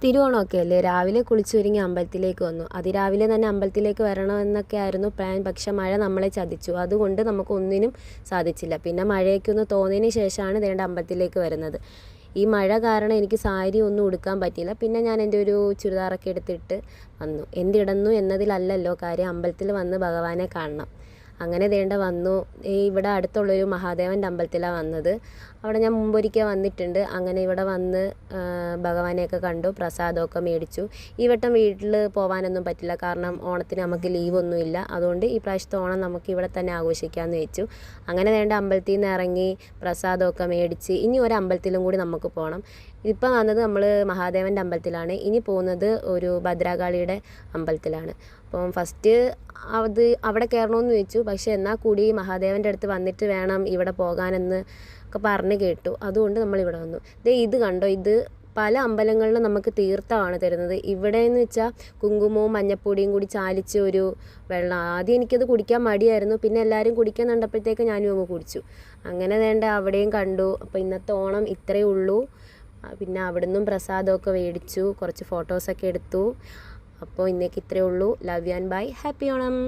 തിരുവോണമൊക്കെ അല്ലേ, രാവിലെ കുളിച്ചൊരുങ്ങി അമ്പലത്തിലേക്ക് വന്നു. അതിരാവിലെ തന്നെ അമ്പലത്തിലേക്ക് വരണമെന്നൊക്കെ ആയിരുന്നു പ്ലാൻ. പക്ഷെ മഴ നമ്മളെ ചതിച്ചു. അതുകൊണ്ട് നമുക്കൊന്നിനും സാധിച്ചില്ല. പിന്നെ മഴയൊക്കെ ഒന്ന് തോന്നിയതിന് ശേഷമാണ് ദേണ്ട അമ്പലത്തിലേക്ക് വരുന്നത്. ഈ മഴ കാരണം എനിക്ക് സാരി ഒന്നും ഉടുക്കാൻ പറ്റിയില്ല. പിന്നെ ഞാൻ എൻ്റെ ഒരു ചുരിദാറൊക്കെ എടുത്തിട്ട് വന്നു. എന്തിടുന്നു എന്നതിലല്ലല്ലോ കാര്യം, അമ്പലത്തിൽ വന്ന് ഭഗവാനെ കാണണം. അങ്ങനെ ദേണ്ട വന്നു. ഇവിടെ അടുത്തുള്ളൊരു മഹാദേവൻ്റെ അമ്പലത്തിലാണ് വന്നത്. അവിടെ ഞാൻ മുമ്പൊരിക്കൽ വന്നിട്ടുണ്ട്. അങ്ങനെ ഇവിടെ വന്ന് ഭഗവാനെയൊക്കെ കണ്ടു, പ്രസാദമൊക്കെ മേടിച്ചു. ഈ വട്ടം വീട്ടിൽ പോകാനൊന്നും പറ്റില്ല, കാരണം ഓണത്തിന് നമുക്ക് ലീവൊന്നുമില്ല. അതുകൊണ്ട് ഈ പ്രാവശ്യത്തെ ഓണം നമുക്ക് ഇവിടെ തന്നെ ആഘോഷിക്കാമെന്ന് വെച്ചു. അങ്ങനെ ദേണ്ട അമ്പലത്തിൽ നിന്ന് ഇറങ്ങി പ്രസാദമൊക്കെ മേടിച്ച് ഇനി ഒരു അമ്പലത്തിലും കൂടി നമുക്ക് പോകണം. ഇപ്പം വന്നത് നമ്മൾ മഹാദേവൻ്റെ അമ്പലത്തിലാണ്. ഇനി പോകുന്നത് ഒരു ഭദ്രകാളിയുടെ അമ്പലത്തിലാണ്. അപ്പം ഫസ്റ്റ് അവിടെ കയറണമെന്ന് വെച്ചു. പക്ഷേ എന്നാൽ കൂടി മഹാദേവൻ്റെ അടുത്ത് വന്നിട്ട് വേണം ഇവിടെ പോകാനെന്ന് ഒക്കെ പറഞ്ഞ് കേട്ടു. അതുകൊണ്ട് നമ്മളിവിടെ വന്നു. ഇത് കണ്ടോ, ഇത് പല അമ്പലങ്ങളിലും നമുക്ക് തീർത്ഥമാണ് തരുന്നത്. ഇവിടെ എന്ന് വെച്ചാൽ കുങ്കുമവും മഞ്ഞപ്പൊടിയും കൂടി ചാലിച്ച ഒരു വെള്ളം. ആദ്യം എനിക്കത് കുടിക്കാൻ മടിയായിരുന്നു. പിന്നെ എല്ലാവരും കുടിക്കാൻ കണ്ടപ്പോഴത്തേക്ക് ഞാനും അങ്ങ് കുടിച്ചു. അങ്ങനെ വേണ്ട അവിടെയും കണ്ടു. അപ്പോൾ ഇന്നത്തെ ഓണം ഇത്രയേ ഉള്ളൂ. പിന്നെ അവിടുന്നും പ്രസാദമൊക്കെ മേടിച്ചു, കുറച്ച് ഫോട്ടോസൊക്കെ എടുത്തു. അപ്പോൾ ഇന്നേക്ക് ഇത്രയേ ഉള്ളൂ. Love you and bye. Happy Onam.